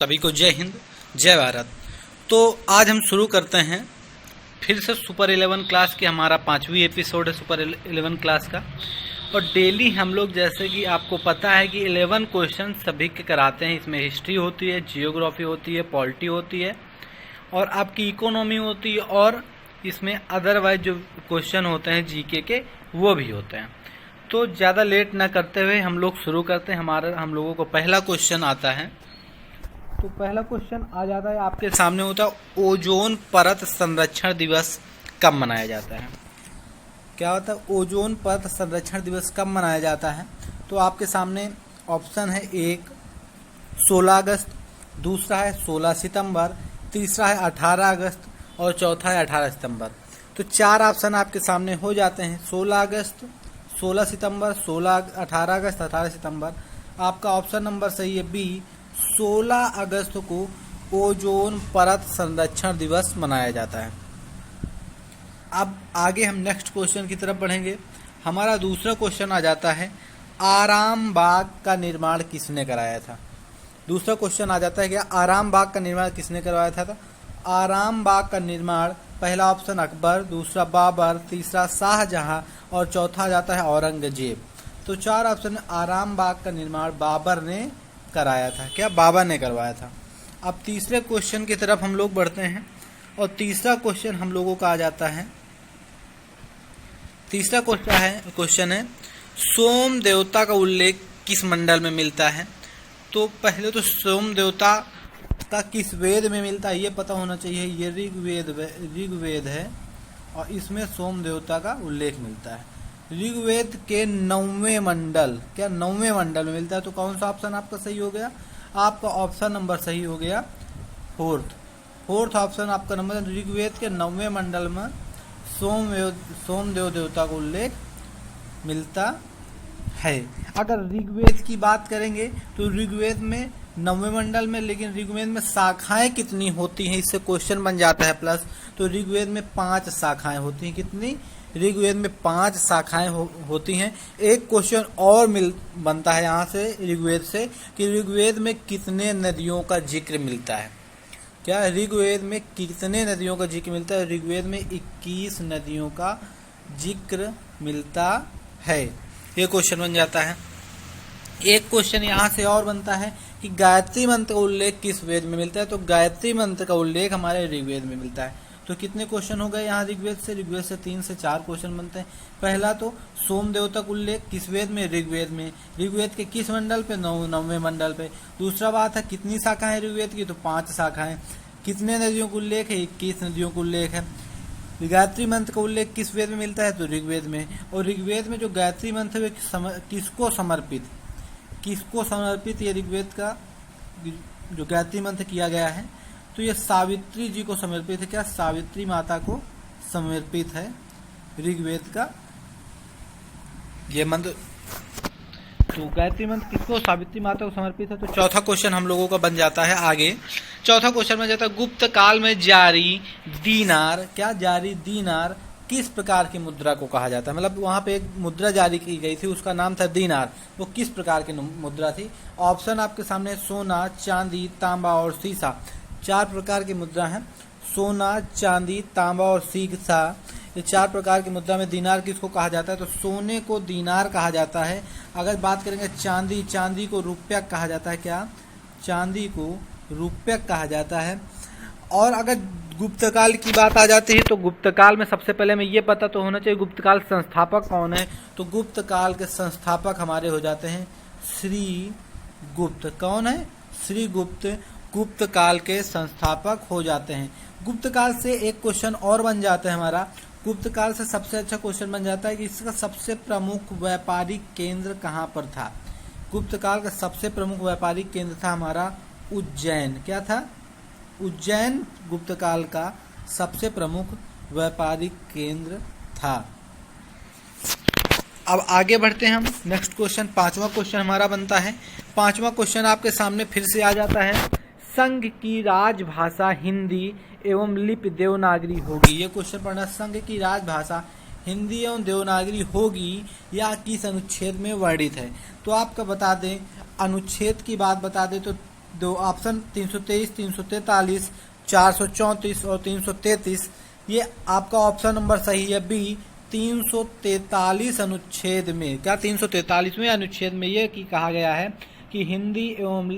सभी को जय हिंद जय भारत। तो आज हम शुरू करते हैं फिर से सुपर 11 क्लास की। हमारा 5वीं एपिसोड है सुपर 11 क्लास का। और डेली हम लोग, जैसे कि आपको पता है कि 11 क्वेश्चन सभी के कराते हैं। इसमें हिस्ट्री होती है, जियोग्राफी होती है, पॉलिटी होती है और आपकी इकोनॉमी होती है, और इसमें अदरवाइज जो क्वेश्चन होते हैं जीके के वो भी होते हैं। तो ज़्यादा लेट ना करते हुए हम लोग शुरू करते हैं। हम लोगों को पहला क्वेश्चन आता है। तो पहला क्वेश्चन आ जाता है आपके सामने, होता है ओजोन परत संरक्षण दिवस कब मनाया जाता है। क्या होता है ओजोन परत संरक्षण दिवस कब मनाया जाता है? तो आपके सामने ऑप्शन है, एक 16 अगस्त, दूसरा है 16 सितंबर, तीसरा है 18 अगस्त और चौथा है 18 सितंबर। तो चार ऑप्शन आपके सामने हो जाते हैं, 16 अगस्त, 16 सितंबर, 18 अगस्त, 18 सितंबर। आपका ऑप्शन नंबर सही है बी, 16 अगस्त को ओजोन परत संरक्षण दिवस मनाया जाता है। अब आगे हम नेक्स्ट क्वेश्चन की तरफ बढ़ेंगे। हमारा दूसरा क्वेश्चन आ जाता है, आराम बाग का निर्माण किसने कराया था? दूसरा क्वेश्चन आ जाता है कि आराम बाग का निर्माण किसने करवाया था? आराम बाग का निर्माण पहला ऑप्शन अकबर, दूसरा बाबर, तीसरा शाहजहां और चौथा आ जाता है औरंगजेब। तो चार ऑप्शन में आराम बाग का निर्माण बाबर ने कराया था। क्या बाबर ने करवाया था? अब तीसरे क्वेश्चन की तरफ हम लोग बढ़ते हैं और तीसरा क्वेश्चन हम लोगों का आ जाता है, तीसरा क्वेश्चन है सोम देवता का उल्लेख किस मंडल में मिलता है? तो पहले तो सोम देवता का किस वेद में मिलता है ये पता होना चाहिए। ये ऋग्वेद है और इसमें सोम देवता का उल्लेख मिलता है। ऋग्वेद के 9वें मंडल, क्या 9वें मंडल में मिलता है? तो कौन सा ऑप्शन आपका सही हो गया? आपका ऑप्शन नंबर सही हो गया फोर्थ ऑप्शन आपका नंबर। ऋग्वेद के 9वें मंडल में सोमदेव देवता का उल्लेख मिलता है। अगर ऋग्वेद की बात करेंगे तो ऋग्वेद में 9वें मंडल में, लेकिन ऋग्वेद में शाखाएं कितनी होती हैं इससे क्वेश्चन बन जाता है प्लस। तो ऋग्वेद में 5 शाखाएं होती हैं। कितनी? ऋग्वेद में 5 शाखाएं होती हैं। एक क्वेश्चन और बनता है यहाँ से ऋग्वेद से कि ऋग्वेद में कितने नदियों का जिक्र मिलता है। क्या ऋग्वेद में कितने नदियों का जिक्र मिलता है? ऋग्वेद में 21 नदियों का जिक्र मिलता है। ये क्वेश्चन बन जाता है। एक क्वेश्चन यहाँ से और बनता है कि गायत्री मंत्र का उल्लेख किस वेद में मिलता है? तो गायत्री मंत्र का उल्लेख हमारे ऋग्वेद में मिलता है। तो कितने क्वेश्चन हो गए यहाँ ऋग्वेद से? ऋग्वेद से 3 से 4 क्वेश्चन बनते हैं। पहला तो सोम देवता का उल्लेख किस वेद में? ऋग्वेद में। ऋग्वेद के किस मंडल पे? 9वें मंडल पे। दूसरा बात है कितनी शाखाएं ऋग्वेद की? तो 5 शाखाएं। कितने नदियों का उल्लेख है? 21 नदियों का उल्लेख है। गायत्री मंत्र का उल्लेख किस वेद में मिलता है? तो ऋग्वेद में। और ऋग्वेद में जो गायत्री मंत्र है किसको समर्पित ये ऋग्वेद का जो गायत्री मंत्र किया गया है? तो ये सावित्री जी को समर्पित है। क्या? सावित्री माता को समर्पित है ऋग्वेद का ये मंत्र। तो गायत्री मंत्र किसको? सावित्री माता को समर्पित है। तो चौथा क्वेश्चन हम लोगों का बन जाता है आगे। चौथा क्वेश्चन बन जाता है गुप्त काल में जारी दीनार, क्या जारी दीनार किस प्रकार की मुद्रा को कहा जाता है? मतलब वहां पे एक मुद्रा जारी की गई थी, उसका नाम था दीनार। वो किस प्रकार की मुद्रा थी? ऑप्शन आपके सामने सोना, चांदी, तांबा और सीसा। 4 प्रकार की मुद्रा है। सोना, चांदी, तांबा और सीसा, ये 4 प्रकार की मुद्रा में दीनार किसको कहा जाता है? तो सोने को दीनार कहा जाता है। अगर बात करेंगे चांदी को रुपया कहा जाता है। क्या? चांदी को रुपया कहा जाता है। और अगर गुप्तकाल की बात आ जाती है तो गुप्तकाल में सबसे पहले हमें ये पता तो होना चाहिए गुप्तकाल संस्थापक कौन है। तो गुप्तकाल के संस्थापक हमारे हो जाते हैं श्री गुप्त। कौन है? श्री गुप्त गुप्त काल के संस्थापक हो जाते हैं। गुप्त काल से एक क्वेश्चन और बन जाता है हमारा। गुप्त काल से सबसे अच्छा क्वेश्चन बन जाता है कि इसका सबसे प्रमुख व्यापारिक केंद्र कहाँ पर था? गुप्त काल का सबसे प्रमुख व्यापारिक केंद्र था हमारा उज्जैन। क्या था? उज्जैन गुप्त काल का सबसे प्रमुख व्यापारिक केंद्र था। अब आगे बढ़ते हैं हम। नेक्स्ट क्वेश्चन, 5वां क्वेश्चन हमारा बनता है। 5वां क्वेश्चन आपके सामने फिर से आ जाता है, संघ की राजभाषा हिंदी एवं लिपि देवनागरी होगी। ये क्वेश्चन पढ़ना, संघ की राजभाषा हिंदी एवं देवनागरी होगी या किस अनुच्छेद में वर्णित है? तो आपका बता दें, अनुच्छेद की बात बता दें तो दो ऑप्शन 323, 343, 434 और 333, ये आपका ऑप्शन नंबर सही है बी 343 अनुच्छेद में। क्या 343वें अनुच्छेद में ये की कहा गया है कि हिंदी एवं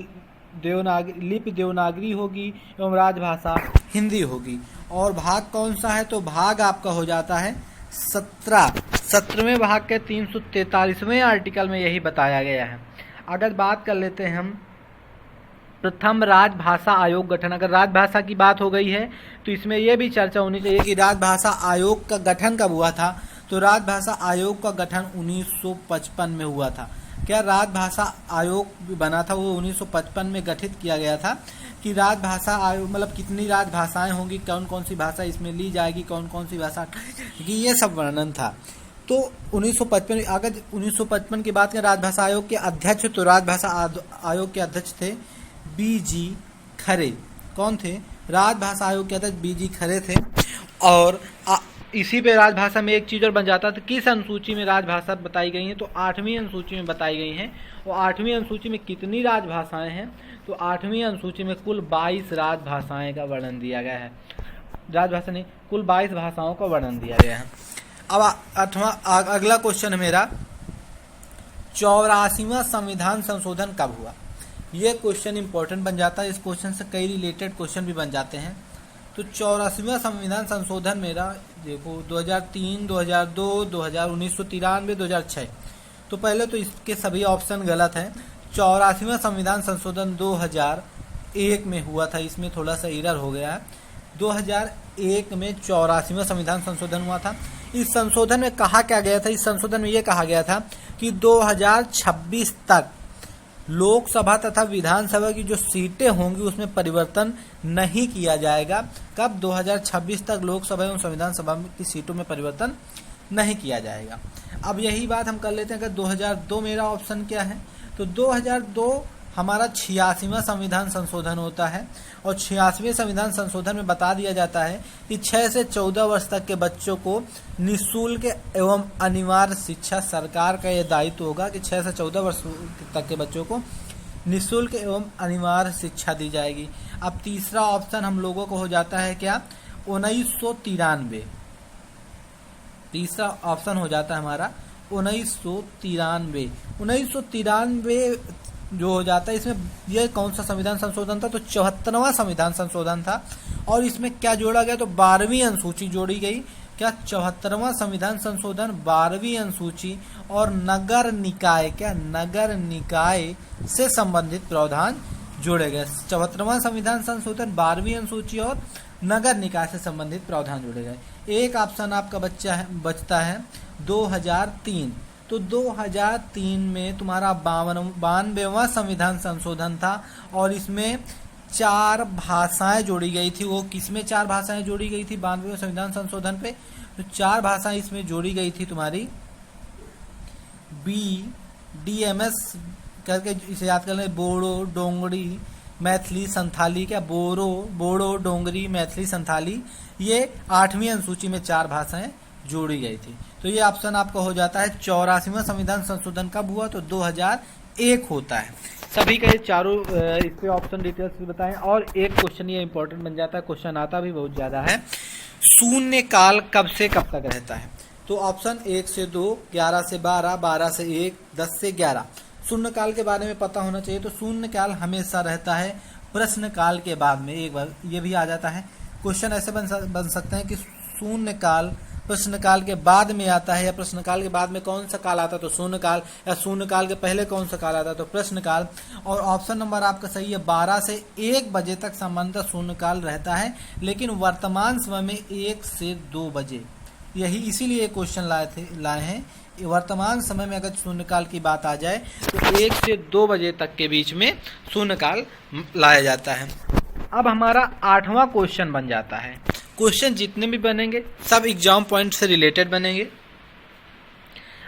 लिपि देवनागरी होगी एवं राजभाषा हिंदी होगी। और भाग कौन सा है, तो भाग आपका हो जाता है 17वें भाग के 343वें आर्टिकल में यही बताया गया है। अगर बात कर लेते हैं हम प्रथम राजभाषा आयोग गठन, अगर राजभाषा की बात हो गई है तो इसमें यह भी चर्चा होनी चाहिए कि राजभाषा आयोग का गठन कब हुआ था। तो राजभाषा आयोग का गठन 1955 में हुआ था। क्या राजभाषा आयोग बना था वो 1955 में गठित किया गया था कि राजभाषा आयोग मतलब कितनी राजभाषाएं होंगी, कौन कौन सी भाषा इसमें ली जाएगी, कौन कौन सी भाषा की, ये सब वर्णन था। तो 1955 अगर 1955 की बात करें राजभाषा आयोग के अध्यक्ष, तो राजभाषा आयोग के अध्यक्ष थे बी.जी. खरे। कौन थे, राजभाषा आयोग के अध्यक्ष बी.जी. खरे थे। और इसी पे राजभाषा में एक चीज और बन जाता था, किस अनुसूची में राजभाषा बताई गई है, तो 8वीं अनुसूची में बताई गई हैं। और 8वीं अनुसूची में कितनी राजभाषाएं हैं, तो 8वीं अनुसूची में कुल 22 राजभाषाएं का वर्णन दिया गया है। राजभाषा नहीं, कुल 22 भाषाओं का वर्णन दिया गया है। अब अगला क्वेश्चन मेरा 84वां संविधान संशोधन कब हुआ। ये क्वेश्चन इंपॉर्टेंट बन जाता है, इस क्वेश्चन से कई रिलेटेड क्वेश्चन भी बन जाते हैं। तो 84वां संविधान संशोधन मेरा देखो 2003, 2002, 1993, 2006। तो पहले तो इसके सभी ऑप्शन गलत हैं। 84वां संविधान संशोधन 2001 में हुआ था, इसमें थोड़ा सा एरर हो गया है। 2001 में 84वां संविधान संशोधन हुआ था। इस संशोधन में कहा क्या गया था, इस संशोधन में यह कहा गया था कि 2026 तक लोकसभा तथा विधानसभा की जो सीटें होंगी उसमें परिवर्तन नहीं किया जाएगा। कब, 2026 तक लोकसभा एवं संविधान सभा की सीटों में परिवर्तन नहीं किया जाएगा। अब यही बात हम कर लेते हैं कि 2002 मेरा ऑप्शन क्या है, तो 2002 हमारा 86वां संविधान संशोधन होता है। और 86वें संविधान संशोधन में बता दिया जाता है कि 6 से 14 वर्ष तक के बच्चों को निःशुल्क एवं अनिवार्य शिक्षा, सरकार का यह दायित्व होगा कि 6 से 14 वर्ष तक के बच्चों को निःशुल्क एवं अनिवार्य शिक्षा दी जाएगी। अब तीसरा ऑप्शन हम लोगों को हो जाता है क्या, 1993। तीसरा ऑप्शन हो जाता है हमारा 1993। 1993 जो हो जाता है, इसमें यह कौन सा संविधान संशोधन था, तो 74वां संविधान संशोधन था। और इसमें क्या जोड़ा गया, तो 12वीं अनुसूची जोड़ी गई। क्या, 74वां संविधान संशोधन 12वीं अनुसूची और नगर निकाय, क्या नगर निकाय से संबंधित प्रावधान जोड़े गए। 74वां संविधान संशोधन 12वीं अनुसूची और नगर निकाय से संबंधित प्रावधान जोड़े गए। एक ऑप्शन आपका बचता है 2003। तो 2003 में तुम्हारा 92वां संविधान संशोधन था और इसमें 4 भाषाएं जोड़ी गई थी। वो किसमें 4 भाषाएं जोड़ी गई थी 92वें संविधान संशोधन पे, तो 4 भाषाएं इसमें जोड़ी गई थी तुम्हारी BDMS करके, इसे याद कर लें, बोडो, डोंगरी, मैथिली, संथाली। क्या, बोडो, डोंगरी, मैथिली, संथाली, ये 8वीं अनुसूची में 4 भाषाएं जोड़ी गई थी। तो ये ऑप्शन आपका हो जाता है 84वां संविधान संशोधन कब हुआ, तो 2001 होता है। सभी का ये चारों इस पे ऑप्शन डिटेल्स भी बताएं। और एक क्वेश्चन ये इंपॉर्टेंट बन जाता है, क्वेश्चन आता भी बहुत ज्यादा है, शून्य काल कब से कब तक रहता है। तो ऑप्शन 1 से 2, 11 से 12, 12 से 1, 10 से 11। शून्य काल के बारे में पता होना चाहिए। तो शून्य काल हमेशा रहता है प्रश्न काल के बाद में। एक बार ये भी आ जाता है, क्वेश्चन ऐसे बन सकते हैं कि शून्य काल प्रश्न काल के बाद में आता है, या प्रश्न काल के बाद में कौन सा काल आता है, तो शून्य काल, या शून्य काल के पहले कौन सा काल आता है, तो प्रश्न काल। और ऑप्शन नंबर आपका सही है, 12 से 1 बजे तक सामान्यतः शून्य काल रहता है, लेकिन वर्तमान समय में 1 से 2 बजे, यही इसीलिए क्वेश्चन लाए हैं। वर्तमान समय में अगर शून्य काल की बात आ जाए तो 1 से 2 बजे तक के बीच में शून्य काल लाया जाता है। अब हमारा 8वां क्वेश्चन बन जाता है। क्वेश्चन जितने भी बनेंगे सब एग्जाम पॉइंट से रिलेटेड बनेंगे।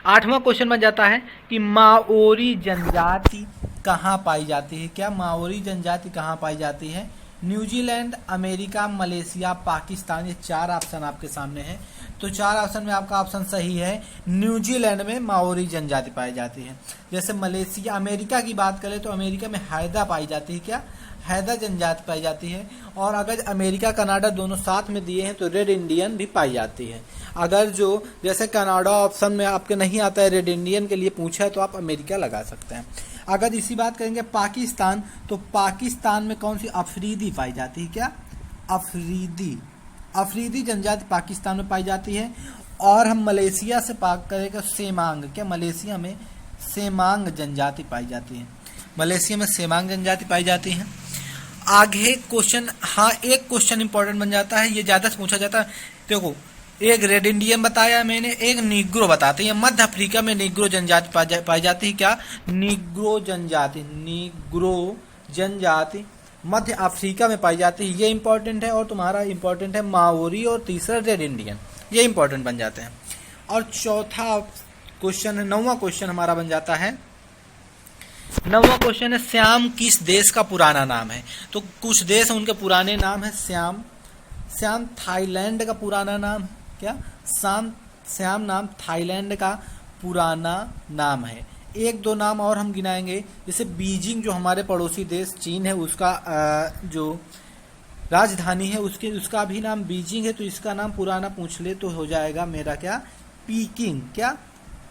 8वां क्वेश्चन बन जाता है कि माओरी जनजाति कहाँ पाई जाती है। क्या, माओरी जनजाति कहाँ पाई जाती है, न्यूजीलैंड, अमेरिका, मलेशिया, पाकिस्तान, ये 4 ऑप्शन आपके सामने हैं। तो 4 ऑप्शन में आपका ऑप्शन सही है। न्यूजीलैंड में माओरी जनजाति पाई जाती है। जैसे मलेशिया, अमेरिका की बात करें तो अमेरिका में हैदा पाई जाती है। क्या? हैदा जनजाति पाई जाती है। और अगर अमेरिका कनाडा दोनों साथ में दिए हैं तो रेड इंडियन भी पाई जाती है। अगर जो जैसे कनाडा ऑप्शन में आपके नहीं आता है, रेड इंडियन के लिए पूछा है, तो आप अमेरिका लगा सकते हैं। अगर इसी बात करेंगे पाकिस्तान, तो पाकिस्तान में कौन सी? अफरीदी पाई जाती है। क्या? अफरीदी जनजाति पाकिस्तान में पाई जाती है। और हम मलेशिया से बात करेंगे सेमांग। क्या? मलेशिया में सेमांग जनजाति पाई जाती है। मलेशिया में सेमांग जनजाति पाई जाती है। आगे क्वेश्चन, हाँ एक क्वेश्चन इंपॉर्टेंट बन जाता है, ये ज्यादा से पूछा जाता है। देखो, एक रेड इंडियन बताया मैंने, एक नीग्रो बताते हैं। मध्य अफ्रीका में नीग्रो जनजाति पाई जाती है। क्या? नीग्रो जनजाति मध्य अफ्रीका में पाई जाती है। ये इंपॉर्टेंट है। और तुम्हारा इंपॉर्टेंट है माओरी, और तीसरा रेड इंडियन, ये इंपॉर्टेंट बन जाते हैं। और चौथा क्वेश्चन है, 9वां क्वेश्चन हमारा बन जाता है। 9वां क्वेश्चन है श्याम किस देश का पुराना नाम है? तो कुछ देश है उनके पुराने नाम है श्याम थाईलैंड का पुराना नाम है। क्या? श्याम नाम थाईलैंड का पुराना नाम है। 1-2 नाम और हम गिनाएंगे, जैसे बीजिंग जो हमारे पड़ोसी देश चीन है, उसका जो राजधानी है उसका भी नाम बीजिंग है। तो इसका नाम पुराना पूछ ले तो हो जाएगा मेरा क्या? पीकिंग। क्या?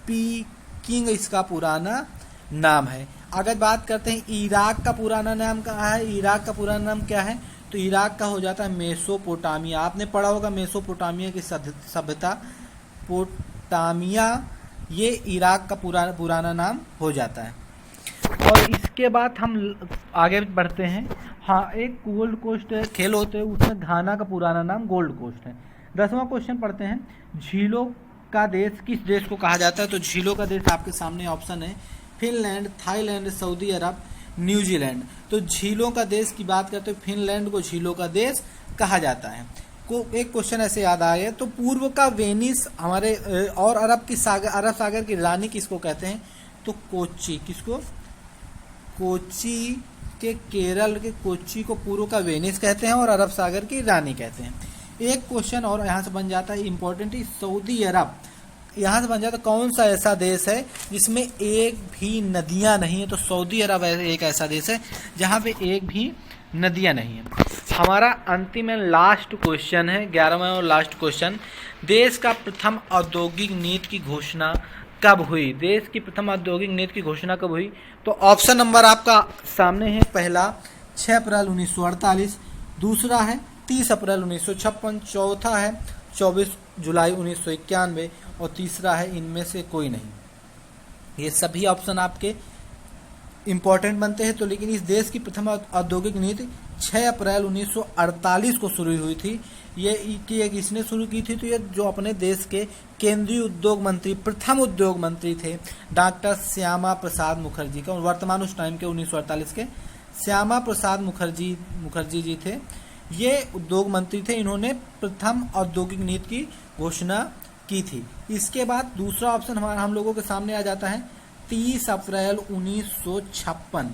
पीकिंग इसका पुराना नाम है। अगर बात करते हैं इराक का पुराना नाम क्या है? इराक का पुराना नाम क्या है? तो इराक का हो जाता है मेसोपोटामिया। आपने पढ़ा होगा मेसोपोटामिया की सभ्यता, पोटामिया, ये इराक का पुराना नाम हो जाता है। और इसके बाद हम आगे बढ़ते हैं। हाँ, एक गोल्ड कोस्ट खेल होते हैं, उसमें घाना का पुराना नाम गोल्ड कोस्ट है। 10वां क्वेश्चन पढ़ते हैं। झीलों का देश किस देश को कहा जाता है? तो झीलों का देश आपके सामने ऑप्शन है फिनलैंड, थाईलैंड, सऊदी अरब, न्यूजीलैंड। तो झीलों का देश की बात करते हैं, फिनलैंड को झीलों का देश कहा जाता है। एक क्वेश्चन ऐसे याद आया, तो पूर्व का वेनिस हमारे और अरब सागर की रानी किसको कहते हैं? तो कोच्चि। किसको? कोच्चि के, केरल के कोच्चि को पूर्व का वेनिस कहते हैं और अरब सागर की रानी कहते हैं। एक क्वेश्चन और यहाँ से बन जाता है इंपॉर्टेंट, सऊदी अरब। यहाँ से बन जाता है कौन सा ऐसा देश है जिसमें एक भी नदियाँ नहीं है? तो सऊदी अरब एक ऐसा देश है जहाँ पे एक भी नदियाँ नहीं है। हमारा अंतिम एंड लास्ट क्वेश्चन है, 11वां और लास्ट क्वेश्चन। देश का प्रथम औद्योगिक नीति की घोषणा कब हुई? देश की प्रथम औद्योगिक नीति की घोषणा कब हुई? तो ऑप्शन नंबर आपका सामने है। पहला 6 अप्रैल 1948, दूसरा है 30 अप्रैल 1956, चौथा है 24 जुलाई 1991 और तीसरा है इनमें से कोई नहीं। ये सभी ऑप्शन आपके इंपॉर्टेंट बनते हैं। तो लेकिन इस देश की प्रथम औद्योगिक नीति 6 अप्रैल 1948 को शुरू हुई थी। ये किसने शुरू की थी? तो ये जो अपने देश के केंद्रीय उद्योग मंत्री, प्रथम उद्योग मंत्री थे, डॉक्टर श्यामा प्रसाद मुखर्जी का। वर्तमान उस टाइम के 1948 के श्यामा प्रसाद मुखर्जी जी थे। ये उद्योग मंत्री थे, इन्होंने प्रथम औद्योगिक नीति की घोषणा की थी। इसके बाद दूसरा ऑप्शन हम लोगों के सामने आ जाता है 30 अप्रैल 1956।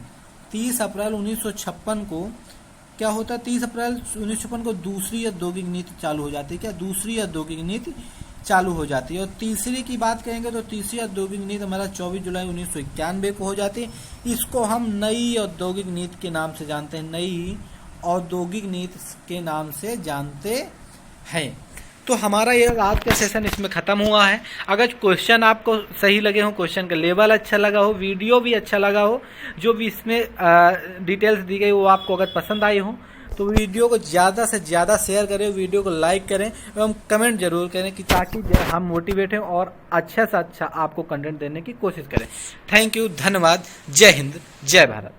30 अप्रैल 1956 को क्या होता है? 30 अप्रैल 1956 को दूसरी औद्योगिक नीति चालू हो जाती है। क्या? दूसरी औद्योगिक नीति चालू हो जाती है। और तीसरी की बात करेंगे तो तीसरी औद्योगिक नीति हमारा 24 जुलाई 1991 को हो जाती है। इसको हम नई औद्योगिक नीति के नाम से जानते हैं, नई औद्योगिक नीति के नाम से जानते हैं। तो हमारा ये आज का सेशन इसमें ख़त्म हुआ है। अगर क्वेश्चन आपको सही लगे हो, क्वेश्चन का लेवल अच्छा लगा हो, वीडियो भी अच्छा लगा हो, जो भी इसमें डिटेल्स दी गई वो आपको अगर पसंद आई हो, तो वीडियो को ज़्यादा से ज़्यादा शेयर करें, वीडियो को लाइक करें एवं कमेंट जरूर करें कि ताकि हम मोटिवेट हों और अच्छा से अच्छा आपको कंटेंट देने की कोशिश करें। थैंक यू, धन्यवाद, जय हिंद, जय भारत।